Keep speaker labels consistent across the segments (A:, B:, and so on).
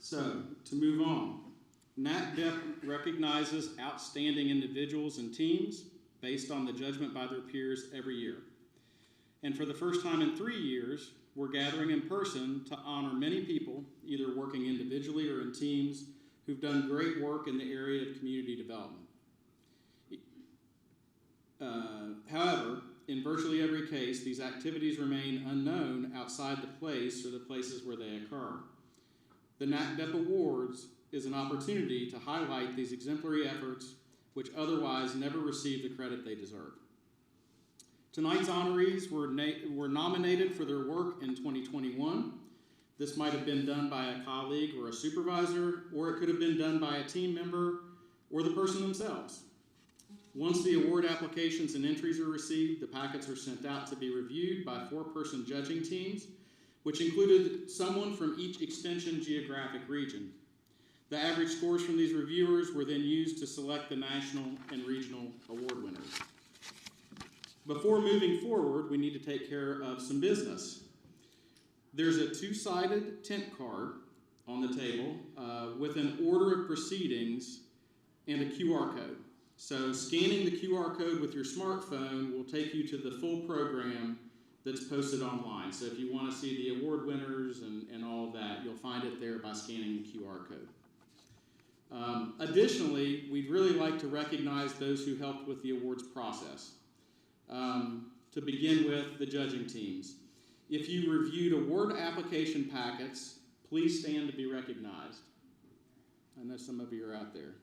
A: So, to move on, NACDEP recognizes outstanding individuals and teams based on the judgment by their peers every year. And for the first time in 3 years, we're gathering in person to honor many people, either working individually or in teams, who've done great work in the area of community development. However, in virtually every case, these activities remain unknown outside the place or the places where they occur. The NACDEP Awards is an opportunity to highlight these exemplary efforts which otherwise never receive the credit they deserve. Tonight's honorees were nominated for their work in 2021. This might have been done by a colleague or a supervisor, or it could have been done by a team member or the person themselves. Once the award applications and entries are received, the packets are sent out to be reviewed by 4-person judging teams, which included someone from each extension geographic region. The average scores from these reviewers were then used to select the national and regional award winners. Before moving forward, we need to take care of some business. There's a 2-sided tent card on the table with an order of proceedings and a QR code. So scanning the QR code with your smartphone will take you to the full program that's posted online. So if you want to see the award winners and all of that, you'll find it there by scanning the QR code. Additionally, we'd really like to recognize those who helped with the awards process. To begin with, the judging teams. If you reviewed award application packets, please stand to be recognized. I know some of you are out there.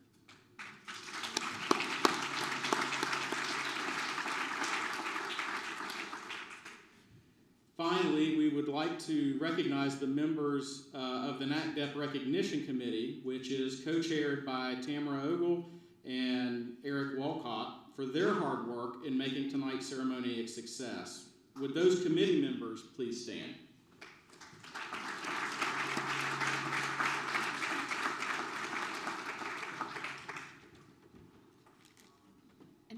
A: Finally, we would like to recognize the members of the NACDEP Recognition Committee, which is co-chaired by Tamara Ogle and Eric Walcott, for their hard work in making tonight's ceremony a success. Would those committee members please stand?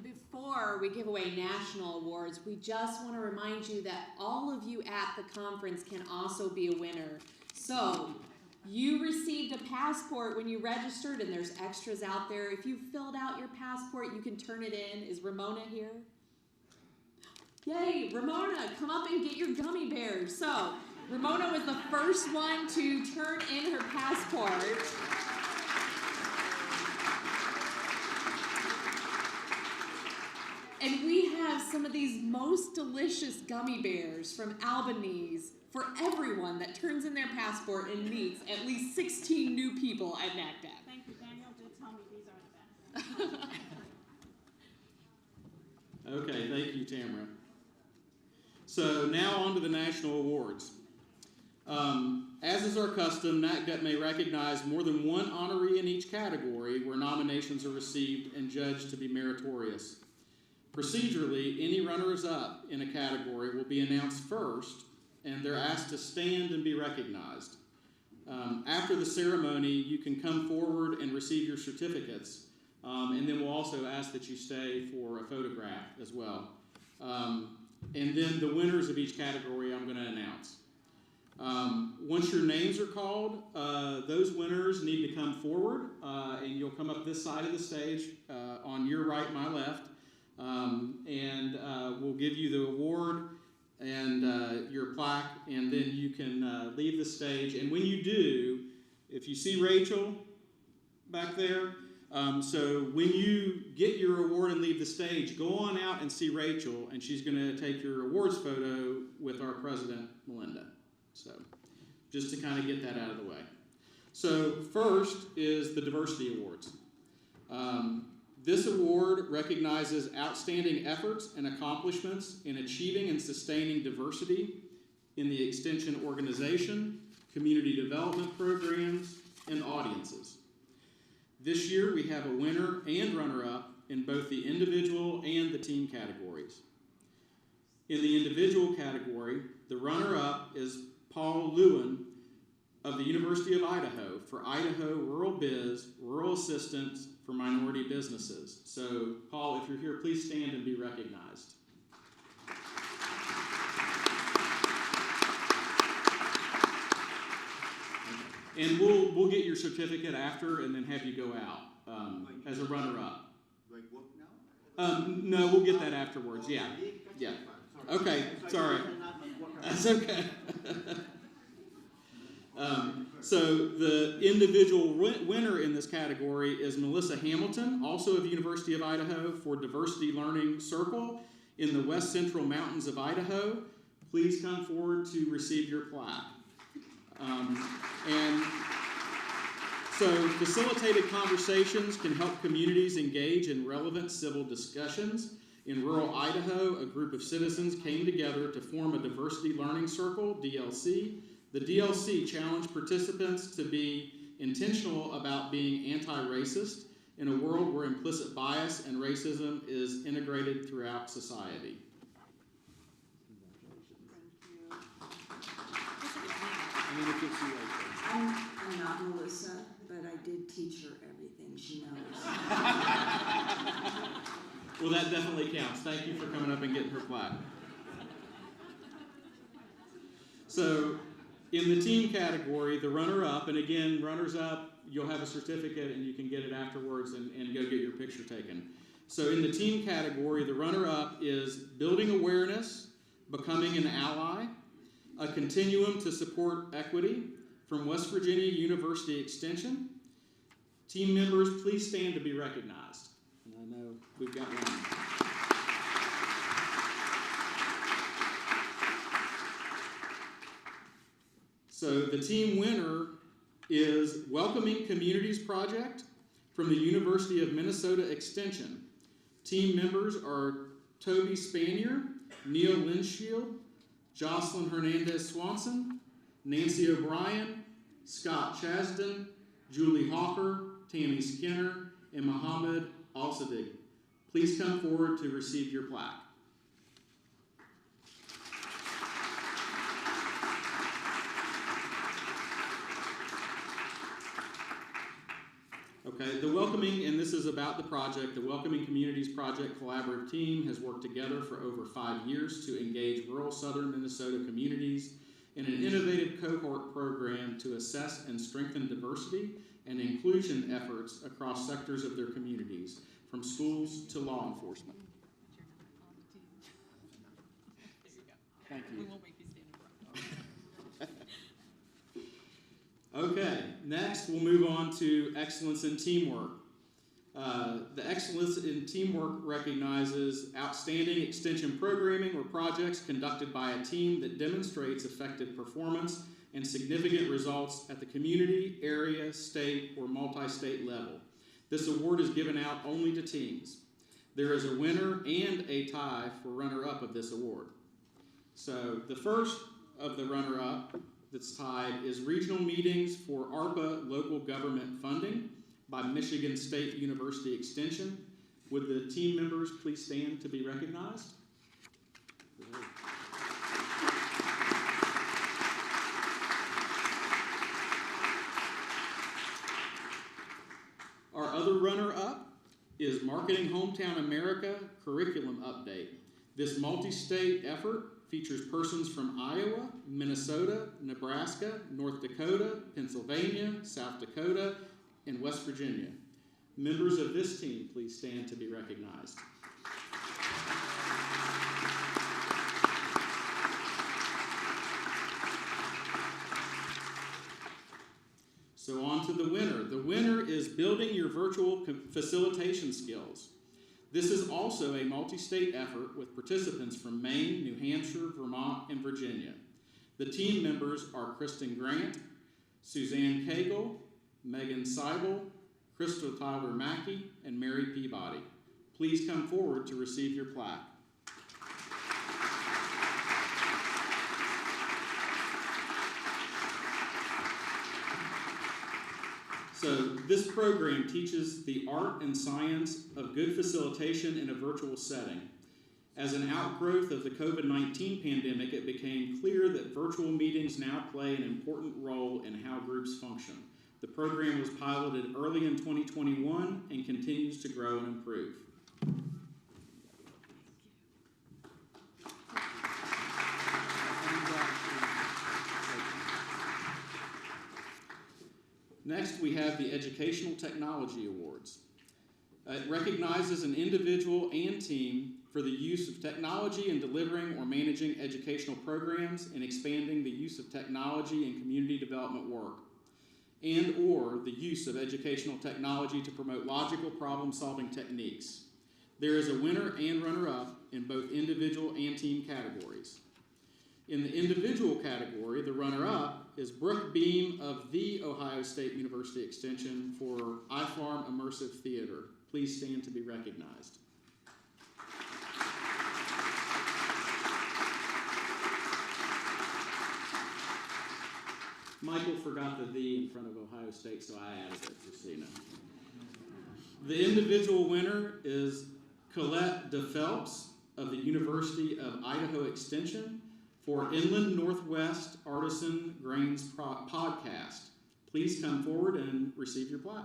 B: Before we give away national awards, we just want to remind you that all of you at the conference can also be a winner. So, you received a passport when you registered, and there's extras out there. If you filled out your passport, you can turn it in. Is Ramona here? Yay, Ramona, come up and get your gummy bears. So, Ramona was the first one to turn in her passport. And we have some of these most delicious gummy bears from Albanese for everyone that turns in their passport and meets at least 16 new people at NACDEP.
C: Thank you, Daniel. Did tell me these are the best.
A: Okay, thank you, Tamara. So now on to the national awards. As is our custom, NACDEP may recognize more than one honoree in each category where nominations are received and judged to be meritorious. Procedurally, any runners-up in a category will be announced first, and they're asked to stand and be recognized. After the ceremony, you can come forward and receive your certificates, and then we'll also ask that you stay for a photograph as well. And then the winners of each category I'm going to announce. Once your names are called, those winners need to come forward, and you'll come up this side of the stage on your right, my left. And we'll give you the award and your plaque, and then you can leave the stage. And when you do, if you see Rachel back there, so when you get your award and leave the stage, go on out and see Rachel, and she's going to take your awards photo with our president, Melinda. So just to kind of get that out of the way. So first is the Diversity Awards. This award recognizes outstanding efforts and accomplishments in achieving and sustaining diversity in the Extension organization, community development programs, and audiences. This year we have a winner and runner-up in both the individual and the team categories. In the individual category, the runner-up is Paul Lewin of the University of Idaho for Idaho Rural Biz, Rural Assistance for Minority Businesses. So, Paul, if you're here, please stand and be recognized. And we'll get your certificate after, and then have you go out as a runner-up.
D: Like what now?
A: No, we'll get that afterwards. Yeah. Yeah. Okay. Sorry. That's okay. So the individual winner in this category is Melissa Hamilton, also of the University of Idaho, for Diversity Learning Circle in the West Central Mountains of Idaho. Please come forward to receive your plaque. And so facilitated conversations can help communities engage in relevant civil discussions. In rural Idaho, a group of citizens came together to form a Diversity Learning Circle, DLC. The DLC challenged participants to be intentional about being anti-racist in a world where implicit bias and racism is integrated throughout society.
E: I'm not Melissa, but I did teach her everything she knows.
A: Well, that definitely counts. Thank you for coming up and getting her plaque. So, in the team category, the runner-up, and again, runners-up, you'll have a certificate and you can get it afterwards and go get your picture taken. So in the team category, the runner-up is building awareness, becoming an ally, a continuum to support equity from West Virginia University Extension. Team members, please stand to be recognized. And I know we've got one. So the team winner is Welcoming Communities Project from the University of Minnesota Extension. Team members are Toby Spanier, Neil Linshield, Jocelyn Hernandez Swanson, Nancy O'Brien, Scott Chasden, Julie Hawker, Tammy Skinner, and Mohammed Al-Sadiq. Please come forward to receive your plaque. Okay, the Welcoming, and this is about the project, the Welcoming Communities Project collaborative team has worked together for over 5 years to engage rural southern Minnesota communities in an innovative cohort program to assess and strengthen diversity and inclusion efforts across sectors of their communities, from schools to law enforcement. Thank you.
C: We won't make you stand in front.
A: Okay, next we'll move on to excellence in teamwork. The excellence in teamwork recognizes outstanding extension programming or projects conducted by a team that demonstrates effective performance and significant results at the community, area, state, or multi-state level. This award is given out only to teams. There is a winner and a tie for runner-up of this award. So the first of the runner-up that's tied is Regional Meetings for ARPA Local Government Funding by Michigan State University Extension. Would the team members please stand to be recognized? Our other runner-up is Marketing Hometown America Curriculum Update. This multi-state effort features persons from Iowa, Minnesota, Nebraska, North Dakota, Pennsylvania, South Dakota, and West Virginia. Members of this team, please stand to be recognized. So on to the winner. The winner is Building Your Virtual Facilitation Skills. This is also a multi-state effort with participants from Maine, New Hampshire, Vermont, and Virginia. The team members are Kristen Grant, Suzanne Cagle, Megan Seibel, Crystal Tyler Mackey, and Mary Peabody. Please come forward to receive your plaque. So this program teaches the art and science of good facilitation in a virtual setting. As an outgrowth of the COVID-19 pandemic, it became clear that virtual meetings now play an important role in how groups function. The program was piloted early in 2021 and continues to grow and improve. Next, we have the Educational Technology Awards. It recognizes an individual and team for the use of technology in delivering or managing educational programs and expanding the use of technology in community development work, and or the use of educational technology to promote logical problem-solving techniques. There is a winner and runner-up in both individual and team categories. In the individual category, the runner-up is Brooke Beam of The Ohio State University Extension for iFarm Immersive Theater. Please stand to be recognized. Michael forgot the "the" in front of Ohio State, so I added it, just so you know. The individual winner is Colette DePhelps of the University of Idaho Extension for Inland Northwest Artisan Grains Podcast. Please come forward and receive your plaque.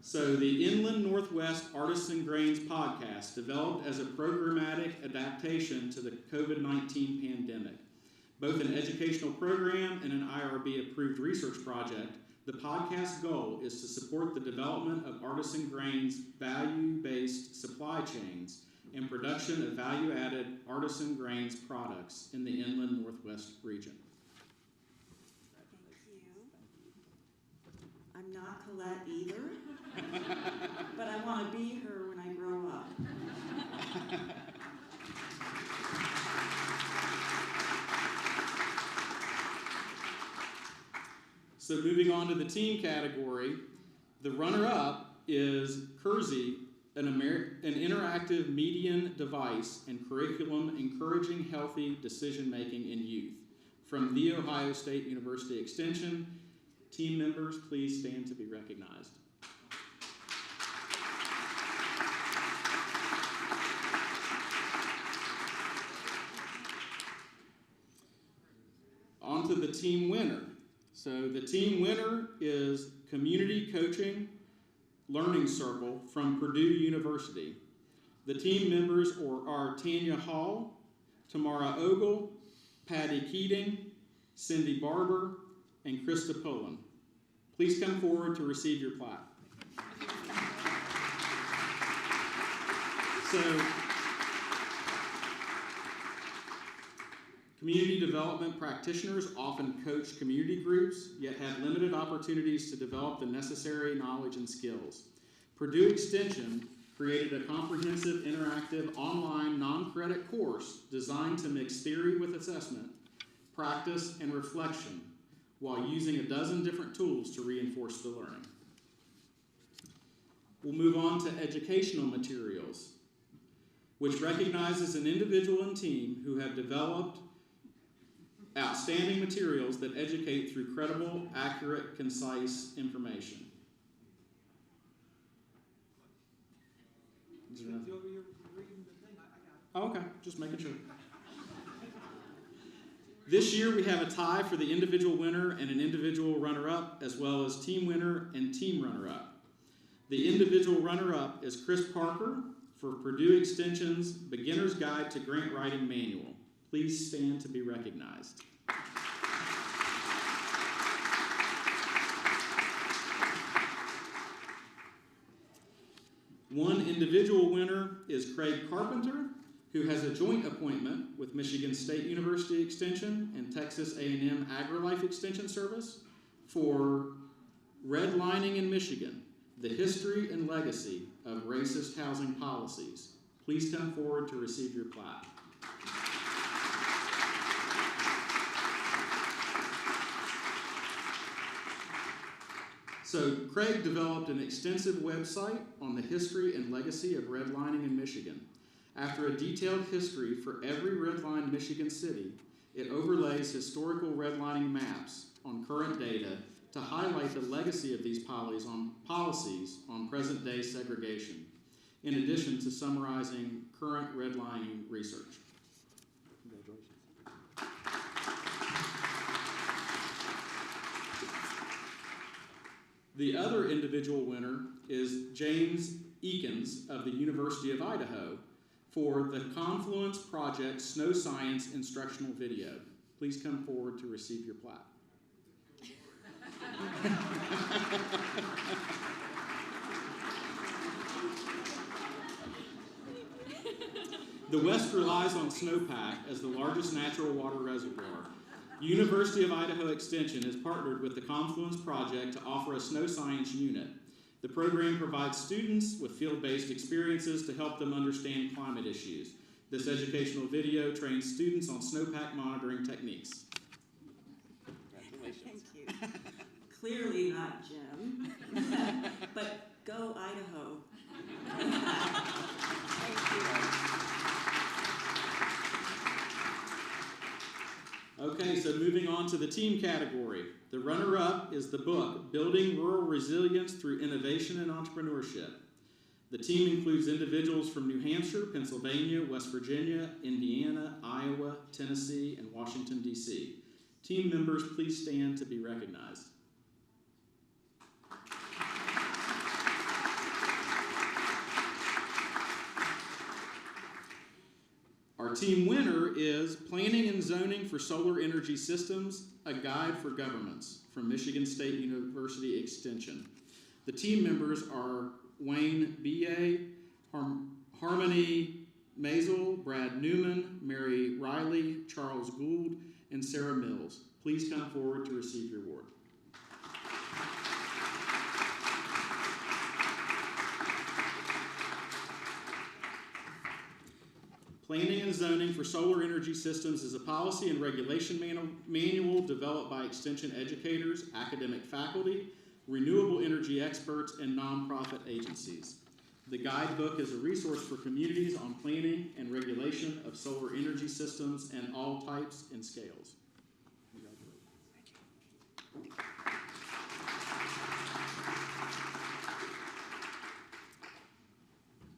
A: So the Inland Northwest Artisan Grains Podcast, developed as a programmatic adaptation to the COVID-19 pandemic. Both an educational program and an IRB-approved research project, the podcast goal is to support the development of artisan grains value-based supply chains and production of value-added artisan grains products in the Inland Northwest region.
E: Thank you. I'm not Colette either, but I want to be her when I grow up.
A: So moving on to the team category, the runner-up is Kersey, an interactive median device and curriculum encouraging healthy decision-making in youth. From The Ohio State University Extension, team members, please stand to be recognized. On to the team winner. So the team winner is Community Coaching Learning Circle from Purdue University. The team members are Tanya Hall, Tamara Ogle, Patty Keating, Cindy Barber, and Krista Pullen. Please come forward to receive your plaque. So, community development practitioners often coach community groups, yet have limited opportunities to develop the necessary knowledge and skills. Purdue Extension created a comprehensive, interactive, online, non-credit course designed to mix theory with assessment, practice, and reflection, while using a dozen different tools to reinforce the learning. We'll move on to educational materials, which recognizes an individual and team who have developed outstanding materials that educate through credible, accurate, concise information. Oh, okay, just making sure. This year we have a tie for the individual winner and an individual runner-up, as well as team winner and team runner-up. The individual runner-up is Chris Parker for Purdue Extension's Beginner's Guide to Grant Writing Manual. Please stand to be recognized. One individual winner is Craig Carpenter, who has a joint appointment with Michigan State University Extension and Texas A&M AgriLife Extension Service for Redlining in Michigan, the History and Legacy of Racist Housing Policies. Please come forward to receive your plaque. So Craig developed an extensive website on the history and legacy of redlining in Michigan. After a detailed history for every redlined Michigan city, it overlays historical redlining maps on current data to highlight the legacy of these policies on present-day segregation, in addition to summarizing current redlining research. Congratulations. The other individual winner is James Eakins of the University of Idaho for the Confluence Project Snow Science instructional video. Please come forward to receive your plaque. The West relies on snowpack as the largest natural water reservoir. University of Idaho Extension has partnered with the Confluence Project to offer a snow science unit. The program provides students with field-based experiences to help them understand climate issues. This educational video trains students on snowpack monitoring techniques.
E: Thank you. Clearly not Jim, but go Idaho.
A: Okay, so moving on to the team category. The runner-up is the book, Building Rural Resilience Through Innovation and Entrepreneurship. The team includes individuals from New Hampshire, Pennsylvania, West Virginia, Indiana, Iowa, Tennessee, and Washington, D.C. Team members, please stand to be recognized. Our team winner is Planning and Zoning for Solar Energy Systems, a Guide for Governments from Michigan State University Extension. The team members are Wayne B.A., Harmony Mazel, Brad Newman, Mary Riley, Charles Gould, and Sarah Mills. Please come forward to receive your award. Planning and Zoning for Solar Energy Systems is a policy and regulation manual developed by Extension educators, academic faculty, renewable energy experts, and nonprofit agencies. The guidebook is a resource for communities on planning and regulation of solar energy systems and all types and scales.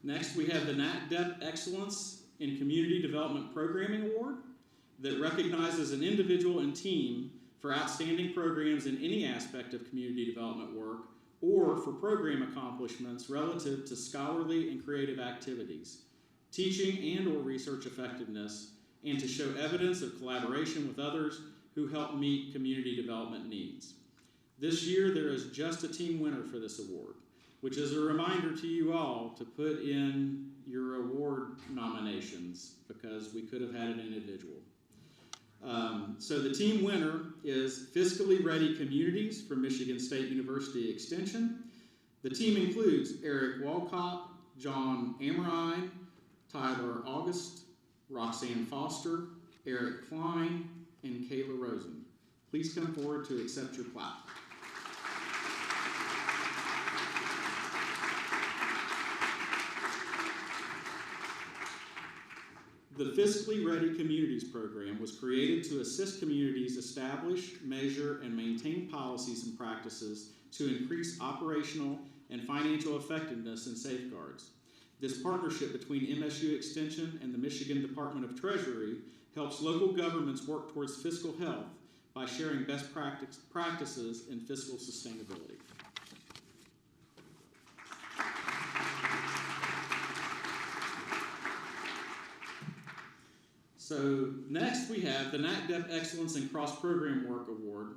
A: Next, we have the NACDEP Excellence in Community Development Programming Award that recognizes an individual and team for outstanding programs in any aspect of community development work or for program accomplishments relative to scholarly and creative activities, teaching and or research effectiveness, and to show evidence of collaboration with others who help meet community development needs. This year, there is just a team winner for this award, which is a reminder to you all to put in your award nominations because we could have had an individual. So the team winner is Fiscally Ready Communities from Michigan State University Extension. The team includes Eric Walcott, John Amrine, Tyler August, Roxanne Foster, Eric Klein, and Kayla Rosen. Please come forward to accept your plaque. The Fiscally Ready Communities program was created to assist communities establish, measure, and maintain policies and practices to increase operational and financial effectiveness and safeguards. This partnership between MSU Extension and the Michigan Department of Treasury helps local governments work towards fiscal health by sharing best practices in fiscal sustainability. So next we have the NACDEP Excellence in Cross-Program Work Award,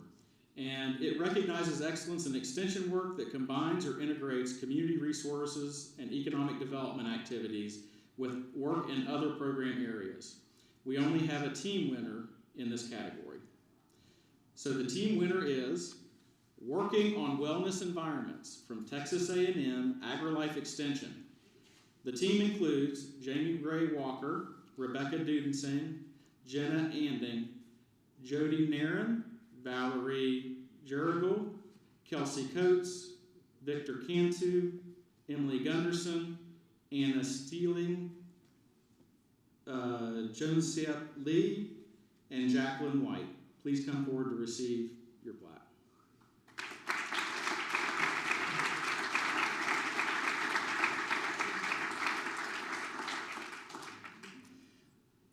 A: and it recognizes excellence in extension work that combines or integrates community resources and economic development activities with work in other program areas. We only have a team winner in this category. So the team winner is Working on Wellness Environments from Texas A&M AgriLife Extension. The team includes Jamie Gray Walker, Rebecca Dudenson, Jenna Anding, Jody Nairn, Valerie Jurgel, Kelsey Coates, Victor Cantu, Emily Gunderson, Anna Steeling, Josephine Lee, and Jacqueline White. Please come forward to receive your plaque.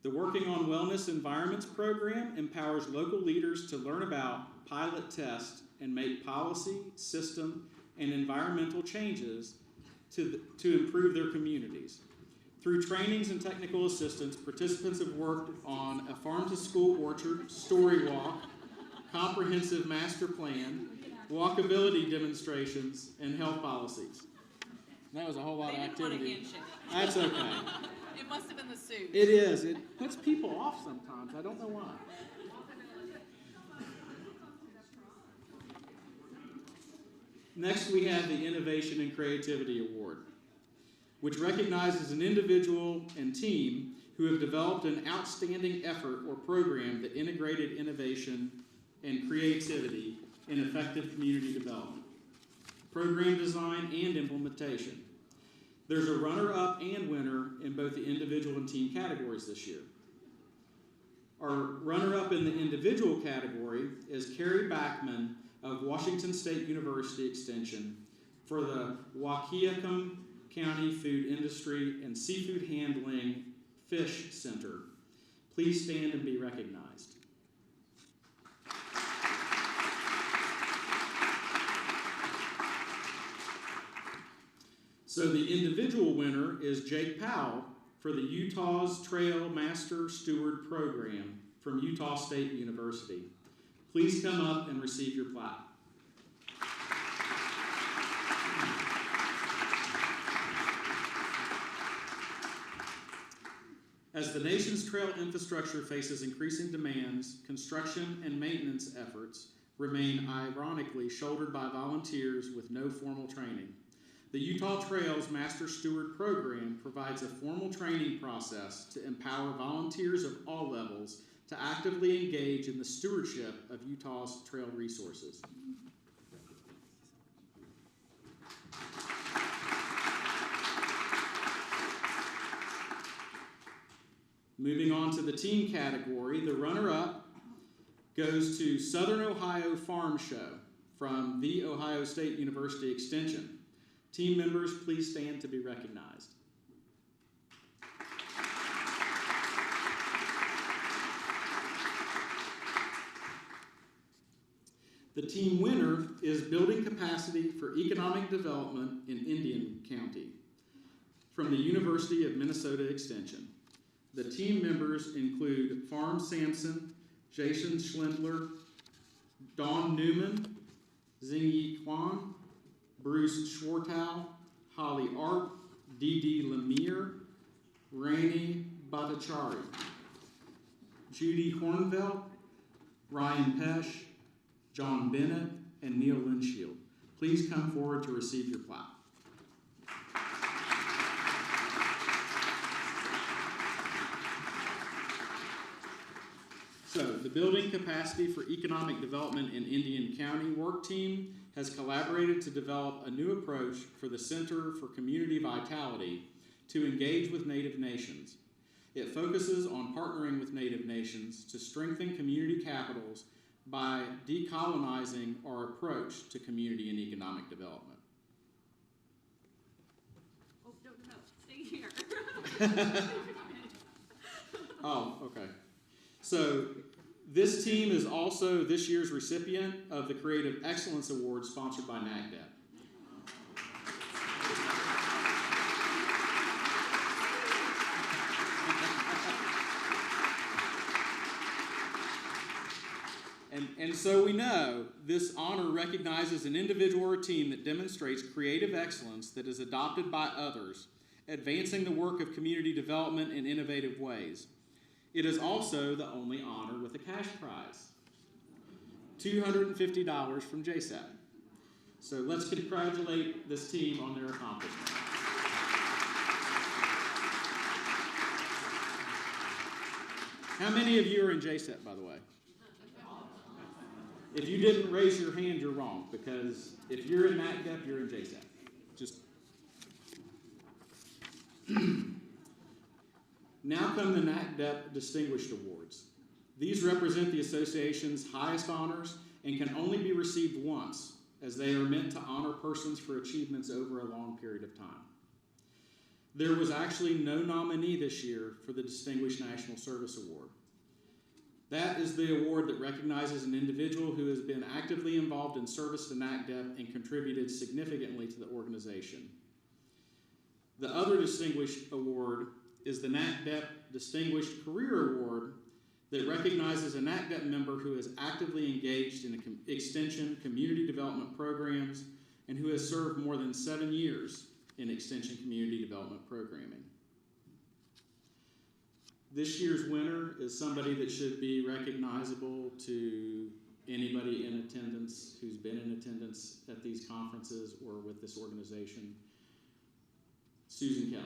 A: The Working on Wellness Environments program empowers local leaders to learn about, pilot, test, and make policy, system, and environmental changes to improve their communities. Through trainings and technical assistance, participants have worked on a farm-to-school orchard, story walk, comprehensive master plan, walkability demonstrations, and health policies. That was a whole lot
C: They
A: of
C: didn't want a
A: activity.
C: handshake.
A: That's okay.
C: It must have been the suit.
A: It is. It puts people off sometimes. I don't know why. Next, we have the Innovation and Creativity Award, which recognizes an individual and team who have developed an outstanding effort or program that integrated innovation and creativity in effective community development, program design, and implementation. There's a runner-up and winner in both the individual and team categories this year. Our runner-up in the individual category is Carrie Backman of Washington State University Extension for the Waukegan County Food Industry and Seafood Handling Fish Center. Please stand and be recognized. So the individual winner is Jake Powell for the Utah's Trail Master Steward Program from Utah State University. Please come up and receive your plaque. As the nation's trail infrastructure faces increasing demands, construction and maintenance efforts remain ironically shouldered by volunteers with no formal training. The Utah Trails Master Steward Program provides a formal training process to empower volunteers of all levels to actively engage in the stewardship of Utah's trail resources. Moving on to the team category, the runner-up goes to Southern Ohio Farm Show from the Ohio State University Extension. Team members, please stand to be recognized. The team winner is Building Capacity for Economic Development in Indian County from the University of Minnesota Extension. The team members include Farm Sampson, Jason Schlindler, Dawn Newman, Xingyi Quan, Bruce Schwartow, Holly Arp, Dee Lemire, Rainey Bhattacharya, Judy Hornvelt, Ryan Pesch, John Bennett, and Neil Linshield. Please come forward to receive your plaque. So, the Building Capacity for Economic Development in Indian County work team has collaborated to develop a new approach for the Center for Community Vitality to engage with Native nations. It focuses on partnering with Native nations to strengthen community capitals by decolonizing our approach to community and economic development.
C: Oh, no, stay here.
A: Oh, okay. So this team is also this year's recipient of the Creative Excellence Award sponsored by NACDEP. And so we know this honor recognizes an individual or team that demonstrates creative excellence that is adopted by others, advancing the work of community development in innovative ways. It is also the only honor with a cash prize, $250 from JSAP. So let's congratulate this team on their accomplishment. How many of you are in JSAP, by the way? If you didn't raise your hand, you're wrong, because if you're in NACDEP, you're in JSAP. Just now come the NACDEP Distinguished Awards. These represent the association's highest honors and can only be received once, as they are meant to honor persons for achievements over a long period of time. There was actually no nominee this year for the Distinguished National Service Award. That is the award that recognizes an individual who has been actively involved in service to NACDEP and contributed significantly to the organization. The other distinguished award is the NACDEP Distinguished Career Award that recognizes a NACDEP member who is actively engaged in extension community development programs and who has served more than 7 years in extension community development programming. This year's winner is somebody that should be recognizable to anybody in attendance who's been in attendance at these conferences or with this organization. Susan Kelly.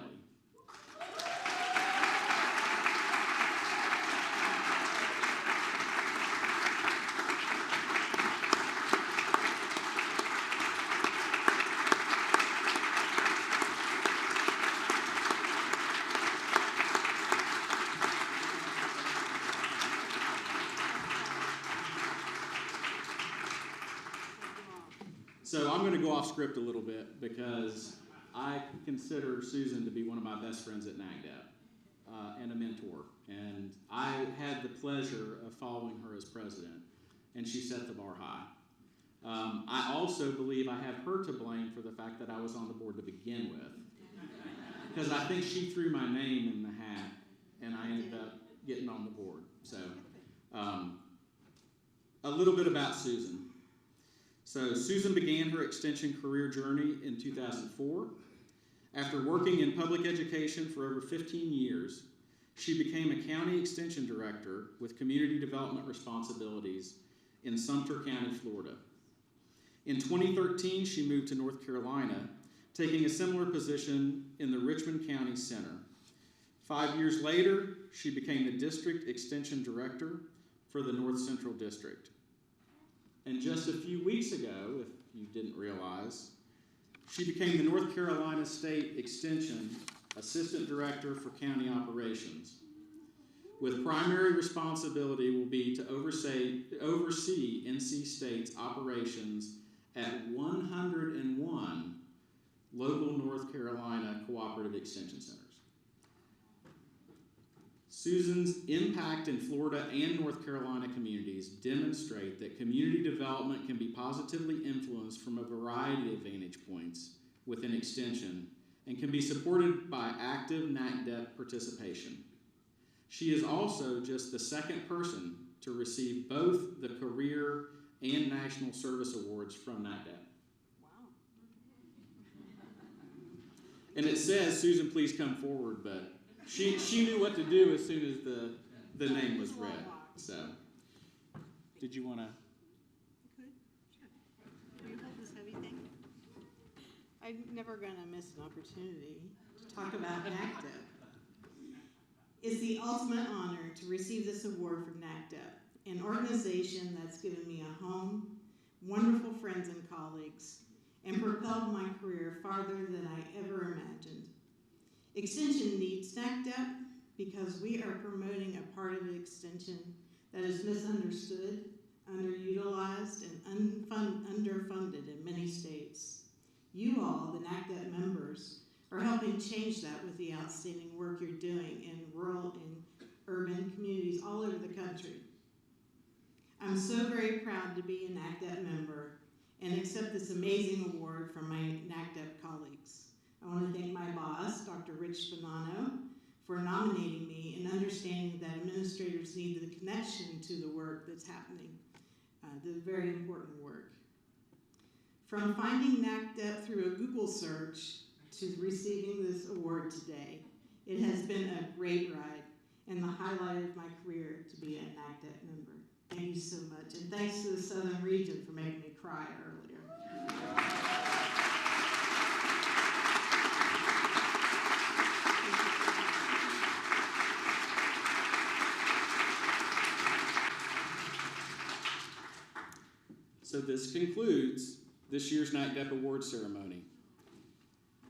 A: So I'm going to go off script a little bit because I consider Susan to be one of my best friends at NACDEP and a mentor. And I had the pleasure of following her as president, and she set the bar high. I also believe I have her to blame for the fact that I was on the board to begin with, because I think she threw my name in the hat, and I ended up getting on the board. So a little bit about Susan. So Susan began her extension career journey in 2004. After working in public education for over 15 years, she became a county extension director with community development responsibilities in Sumter County, Florida. In 2013, she moved to North Carolina, taking a similar position in the Richmond County Center. 5 years later, she became the district extension director for the North Central District. And just a few weeks ago, if you didn't realize, she became the North Carolina State Extension Assistant Director for County Operations, with primary responsibility will be to oversee NC State's operations at 101 local North Carolina cooperative extension centers. Susan's impact in Florida and North Carolina communities demonstrate that community development can be positively influenced from a variety of vantage points within extension and can be supported by active NACDEP participation. She is also just the second person to receive both the Career and National Service Awards from NACDEP.
E: Wow.
A: And it says, Susan, please come forward, but she knew what to do as soon as the name was read. So, did you want to?
F: Could? Sure. Can you hold this heavy thing? I'm never going to miss an opportunity to talk about NACDEP. It's the ultimate honor to receive this award from NACDEP, an organization that's given me a home, wonderful friends and colleagues, and propelled my career farther than I ever imagined. Extension needs NACDEP because we are promoting a part of extension that is misunderstood, underutilized, and underfunded in many states. You all, the NACDEP members, are helping change that with the outstanding work you're doing in rural and urban communities all over the country. I'm so very proud to be a NACDEP member and accept this amazing award from my NACDEP colleagues. I want to thank my boss, Dr. Rich Bonanno, for nominating me and understanding that administrators need the connection to the work that's happening, the very important work. From finding NACDEP through a Google search to receiving this award today, it has been a great ride and the highlight of my career to be a NACDEP member. Thank you so much, and thanks to the Southern region for making me cry earlier.
A: So this concludes this year's NACDEP Award ceremony.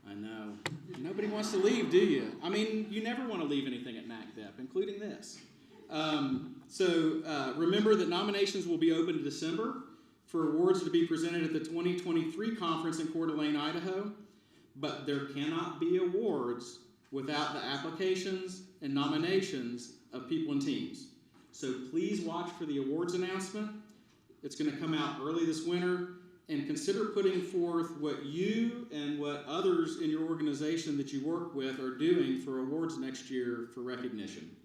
A: I know. Nobody wants to leave, do you? I mean, you never want to leave anything at NACDEP, including this. Remember that nominations will be open in December for awards to be presented at the 2023 conference in Coeur d'Alene, Idaho, but there cannot be awards without the applications and nominations of people and teams. So please watch for the awards announcement. It's going to come out early this winter, and consider putting forth what you and what others in your organization that you work with are doing for awards next year for recognition.